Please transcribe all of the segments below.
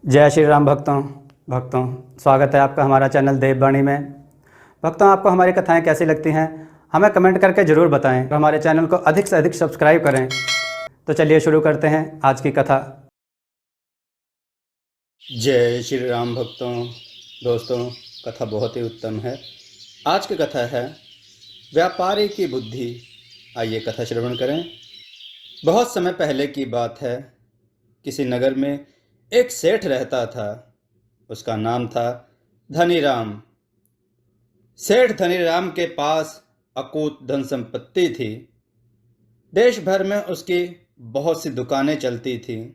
जय श्री राम भक्तों स्वागत है आपका हमारा चैनल देववाणी में। भक्तों, आपको हमारी कथाएं कैसी लगती हैं हमें कमेंट करके ज़रूर बताएं और हमारे चैनल को अधिक से अधिक सब्सक्राइब करें। तो चलिए शुरू करते हैं आज की कथा। जय श्री राम दोस्तों, कथा बहुत ही उत्तम है। आज की कथा है व्यापारी की बुद्धि। आइए कथा श्रवण करें। बहुत समय पहले की बात है। किसी नगर में एक सेठ रहता था। उसका नाम था धनीराम। सेठ धनीराम के पास अकूत धन संपत्ति थी। देश भर में उसकी बहुत सी दुकानें चलती थीं।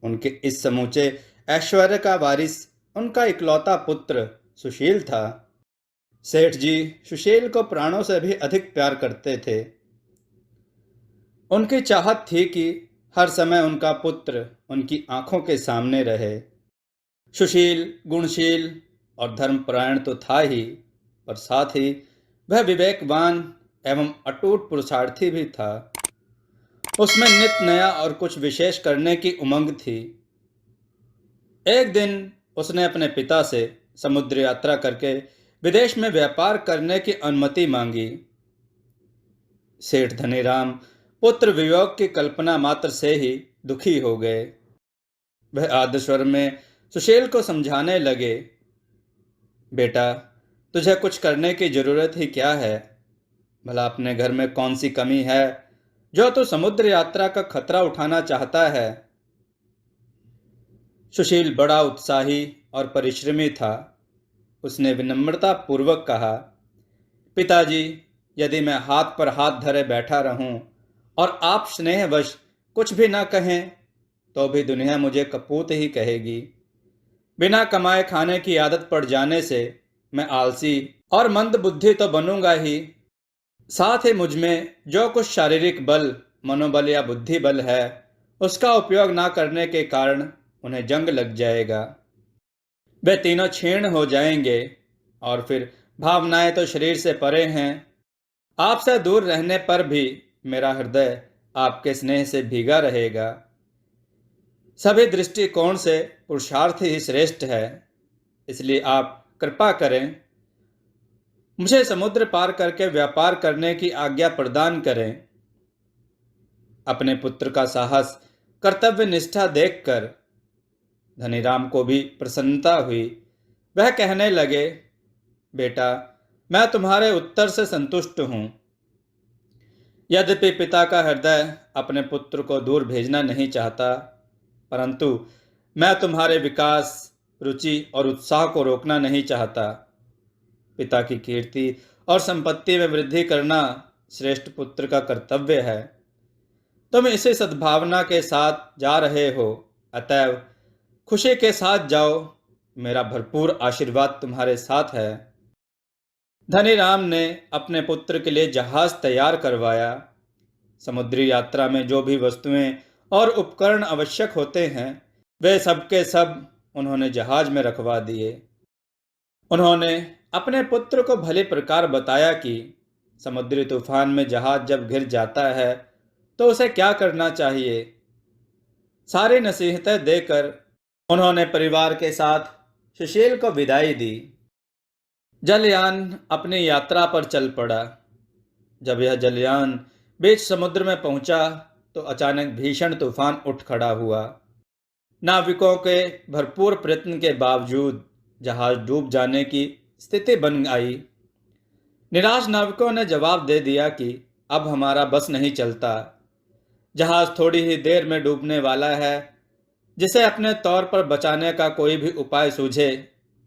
उनके इस समूचे ऐश्वर्य का वारिस उनका इकलौता पुत्र सुशील था। सेठ जी सुशील को प्राणों से भी अधिक प्यार करते थे। उनकी चाहत थी कि हर समय उनका पुत्र उनकी आंखों के सामने रहे। सुशील गुणशील और धर्मपरायण तो था ही, पर साथ ही वह विवेकवान एवं अटूट पुरुषार्थी भी था। उसमें नित नया और कुछ विशेष करने की उमंग थी। एक दिन उसने अपने पिता से समुद्र यात्रा करके विदेश में व्यापार करने की अनुमति मांगी। सेठ धनीराम पुत्र वियोग की कल्पना मात्र से ही दुखी हो गए। वह आदर स्वर में सुशील को समझाने लगे, बेटा, तुझे कुछ करने की जरूरत ही क्या है? भला अपने घर में कौन सी कमी है जो तू समुद्र यात्रा का खतरा उठाना चाहता है? सुशील बड़ा उत्साही और परिश्रमी था। उसने विनम्रता पूर्वक कहा, पिताजी, यदि मैं हाथ पर हाथ धरे बैठा रहूं और आप स्नेहवश कुछ भी ना कहें तो भी दुनिया मुझे कपूत ही कहेगी। बिना कमाए खाने की आदत पड़ जाने से मैं आलसी और मंद बुद्धि तो बनूंगा ही, साथ ही मुझमें जो कुछ शारीरिक बल, मनोबल या बुद्धि बल है उसका उपयोग ना करने के कारण उन्हें जंग लग जाएगा। वे तीनों क्षीण हो जाएंगे और फिर भावनाएं तो शरीर से परे हैं। आपसे दूर रहने पर भी मेरा हृदय आपके स्नेह से भीगा रहेगा। सभी दृष्टिकोण से पुरुषार्थ ही श्रेष्ठ है, इसलिए आप कृपा करें, मुझे समुद्र पार करके व्यापार करने की आज्ञा प्रदान करें। अपने पुत्र का साहस, कर्तव्य निष्ठा देखकर धनीराम को भी प्रसन्नता हुई। वह कहने लगे, बेटा, मैं तुम्हारे उत्तर से संतुष्ट हूं। यद्यपि पिता का हृदय अपने पुत्र को दूर भेजना नहीं चाहता, परंतु मैं तुम्हारे विकास, रुचि और उत्साह को रोकना नहीं चाहता। पिता की कीर्ति और संपत्ति में वृद्धि करना श्रेष्ठ पुत्र का कर्तव्य है। तुम इसी सद्भावना के साथ जा रहे हो, अतएव खुशी के साथ जाओ। मेरा भरपूर आशीर्वाद तुम्हारे साथ है। धनीराम ने अपने पुत्र के लिए जहाज तैयार करवाया। समुद्री यात्रा में जो भी वस्तुएं और उपकरण आवश्यक होते हैं वे सब के सब उन्होंने जहाज में रखवा दिए। उन्होंने अपने पुत्र को भली प्रकार बताया कि समुद्री तूफान में जहाज जब घिर जाता है तो उसे क्या करना चाहिए। सारी नसीहतें देकर उन्होंने परिवार के साथ सुशील को विदाई दी। जलयान अपनी यात्रा पर चल पड़ा। जब यह जलयान बीच समुद्र में पहुंचा तो अचानक भीषण तूफान उठ खड़ा हुआ। नाविकों के भरपूर प्रयत्न के बावजूद जहाज डूब जाने की स्थिति बन आई। निराश नाविकों ने जवाब दे दिया कि अब हमारा बस नहीं चलता। जहाज थोड़ी ही देर में डूबने वाला है। जिसे अपने तौर पर बचाने का कोई भी उपाय सूझे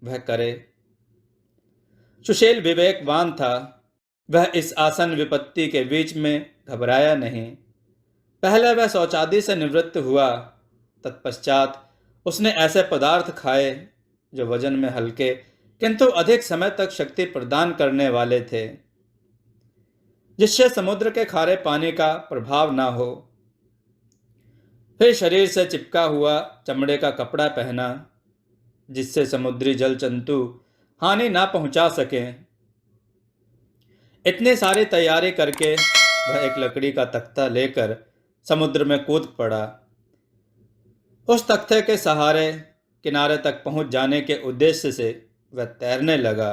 वह करे। सुशील विवेकवान था। वह इस आसन विपत्ति के बीच में घबराया नहीं। पहले वह शौचादि से निवृत्त हुआ। तत्पश्चात उसने ऐसे पदार्थ खाए जो वजन में हल्के किंतु अधिक समय तक शक्ति प्रदान करने वाले थे, जिससे समुद्र के खारे पानी का प्रभाव ना हो। फिर शरीर से चिपका हुआ चमड़े का कपड़ा पहना, जिससे समुद्री जल जंतु हानि ना पहुंचा सकें। इतनी सारी तैयारी करके वह एक लकड़ी का तख्ता लेकर समुद्र में कूद पड़ा। उस तख्ते के सहारे किनारे तक पहुंच जाने के उद्देश्य से वह तैरने लगा।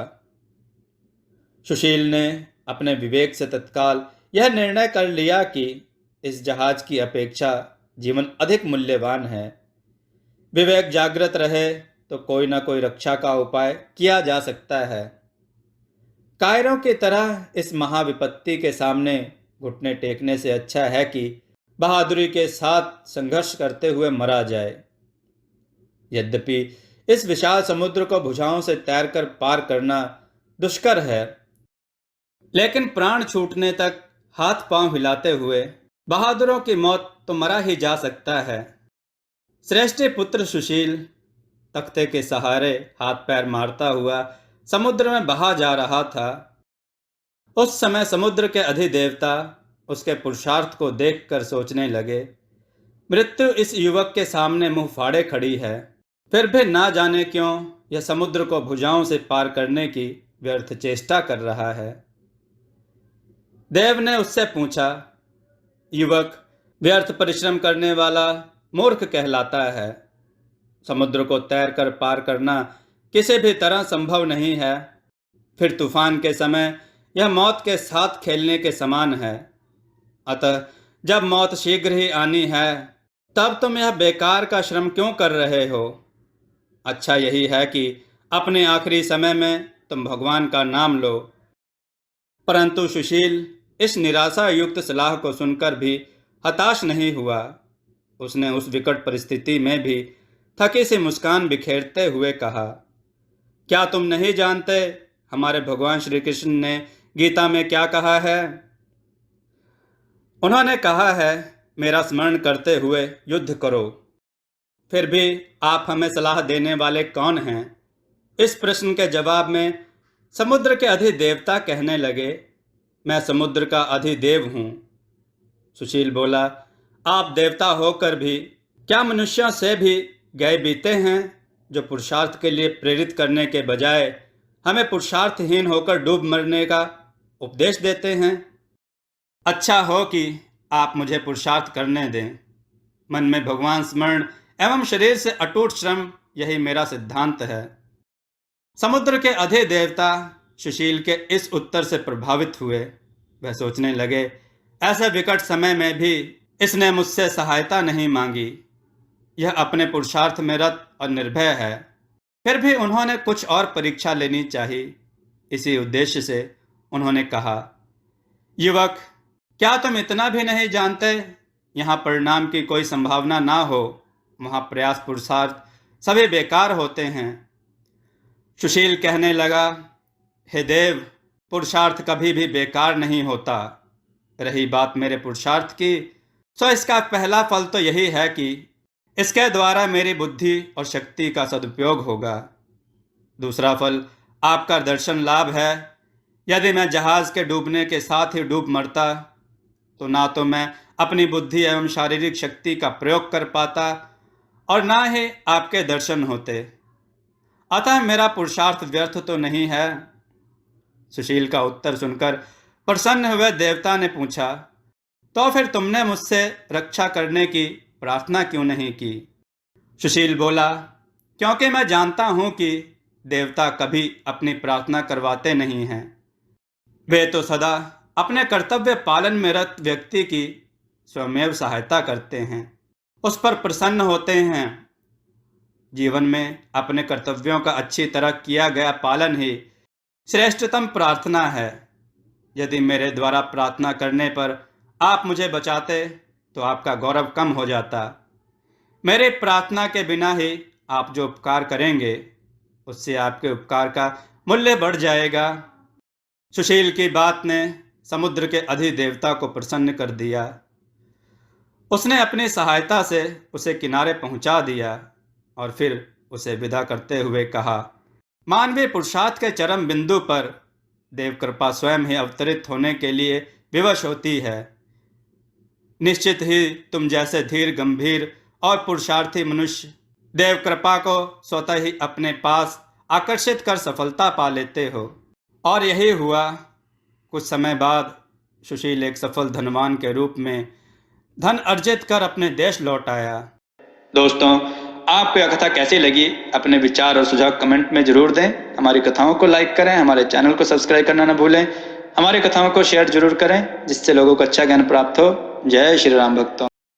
सुशील ने अपने विवेक से तत्काल यह निर्णय कर लिया कि इस जहाज की अपेक्षा जीवन अधिक मूल्यवान है। विवेक जागृत रहे तो कोई ना कोई रक्षा का उपाय किया जा सकता है। कायरों की तरह इस महाविपत्ति के सामने घुटने टेकने से अच्छा है कि बहादुरी के साथ संघर्ष करते हुए मरा जाए। यद्यपि इस विशाल समुद्र को भुजाओं से तैरकर पार करना दुष्कर है, लेकिन प्राण छूटने तक हाथ पांव हिलाते हुए बहादुरों की मौत तो मरा ही जा सकता है। श्रेष्ठी पुत्र सुशील तख्ते के सहारे हाथ पैर मारता हुआ समुद्र में बहा जा रहा था। उस समय समुद्र के अधिदेवता उसके पुरुषार्थ को देखकर सोचने लगे, मृत्यु इस युवक के सामने मुंह फाड़े खड़ी है, फिर भी ना जाने क्यों यह समुद्र को भुजाओं से पार करने की व्यर्थ चेष्टा कर रहा है। देव ने उससे पूछा, युवक, व्यर्थ परिश्रम करने वाला मूर्ख कहलाता है। समुद्र को तैरकर पार करना किसी भी तरह संभव नहीं है। फिर तूफान के समय यह मौत के साथ खेलने के समान है। अतः जब मौत शीघ्र ही आनी है, तब तुम यह बेकार का श्रम क्यों कर रहे हो? अच्छा यही है कि अपने आखिरी समय में तुम भगवान का नाम लो। परंतु सुशील इस निराशा युक्त सलाह को सुनकर भी हताश नहीं हुआ। उसने उस विकट परिस्थिति में भी थकी सी मुस्कान बिखेरते हुए कहा, क्या तुम नहीं जानते हमारे भगवान श्री कृष्ण ने गीता में क्या कहा है? उन्होंने कहा है, मेरा स्मरण करते हुए युद्ध करो। फिर भी आप हमें सलाह देने वाले कौन हैं? इस प्रश्न के जवाब में समुद्र के अधिदेवता कहने लगे, मैं समुद्र का अधिदेव हूँ। सुशील बोला, आप देवता होकर भी क्या मनुष्यों से भी गए बीते हैं, जो पुरुषार्थ के लिए प्रेरित करने के बजाय हमें पुरुषार्थहीन होकर डूब मरने का उपदेश देते हैं? अच्छा हो कि आप मुझे पुरुषार्थ करने दें। मन में भगवान स्मरण एवं शरीर से अटूट श्रम, यही मेरा सिद्धांत है। समुद्र के अधिदेवता सुशील के इस उत्तर से प्रभावित हुए। वह सोचने लगे, ऐसे विकट समय में भी इसने मुझसे सहायता नहीं मांगी। यह अपने पुरुषार्थ में रत और निर्भय है। फिर भी उन्होंने कुछ और परीक्षा लेनी चाहिए। इसी उद्देश्य से उन्होंने कहा, युवक, क्या तुम इतना भी नहीं जानते, यहाँ परिणाम की कोई संभावना ना हो, वहाँ प्रयास पुरुषार्थ सभी बेकार होते हैं। सुशील कहने लगा, हे देव, पुरुषार्थ कभी भी बेकार नहीं होता। रही बात मेरे पुरुषार्थ की, तो इसका पहला फल तो यही है कि इसके द्वारा मेरी बुद्धि और शक्ति का सदुपयोग होगा। दूसरा फल आपका दर्शन लाभ है। यदि मैं जहाज के डूबने के साथ ही डूब मरता, तो ना तो मैं अपनी बुद्धि एवं शारीरिक शक्ति का प्रयोग कर पाता और ना ही आपके दर्शन होते। अतः मेरा पुरुषार्थ व्यर्थ तो नहीं है। सुशील का उत्तर सुनकर प्रसन्न हुए देवता ने पूछा, तो फिर तुमने मुझसे रक्षा करने की प्रार्थना क्यों नहीं की? सुशील बोला, क्योंकि मैं जानता हूं कि देवता कभी अपनी प्रार्थना करवाते नहीं हैं। वे तो सदा अपने कर्तव्य पालन में रत व्यक्ति की स्वयं सहायता करते हैं, उस पर प्रसन्न होते हैं। जीवन में अपने कर्तव्यों का अच्छी तरह किया गया पालन ही श्रेष्ठतम प्रार्थना है। यदि मेरे द्वारा प्रार्थना करने पर आप मुझे बचाते, तो आपका गौरव कम हो जाता। मेरे प्रार्थना के बिना ही आप जो उपकार करेंगे, उससे आपके उपकार का मूल्य बढ़ जाएगा। सुशील की बात ने समुद्र के अधिदेवता को प्रसन्न कर दिया। उसने अपनी सहायता से उसे किनारे पहुंचा दिया और फिर उसे विदा करते हुए कहा, मानवीय पुरुषार्थ के चरम बिंदु पर देव कृपा स्वयं ही अवतरित होने के लिए विवश होती है। निश्चित ही तुम जैसे धीर गंभीर और पुरुषार्थी मनुष्य देव कृपा को स्वतः ही अपने पास आकर्षित कर सफलता पा लेते हो। और यही हुआ। कुछ समय बाद सुशील एक सफल धनवान के रूप में धन अर्जित कर अपने देश लौट आया। दोस्तों, आपको यह कथा कैसी लगी अपने विचार और सुझाव कमेंट में जरूर दें। हमारी कथाओं को लाइक करें, हमारे चैनल को सब्सक्राइब करना न भूलें। हमारी कथाओं को शेयर जरूर करें जिससे लोगों को अच्छा ज्ञान प्राप्त हो। जय श्री राम भक्तों।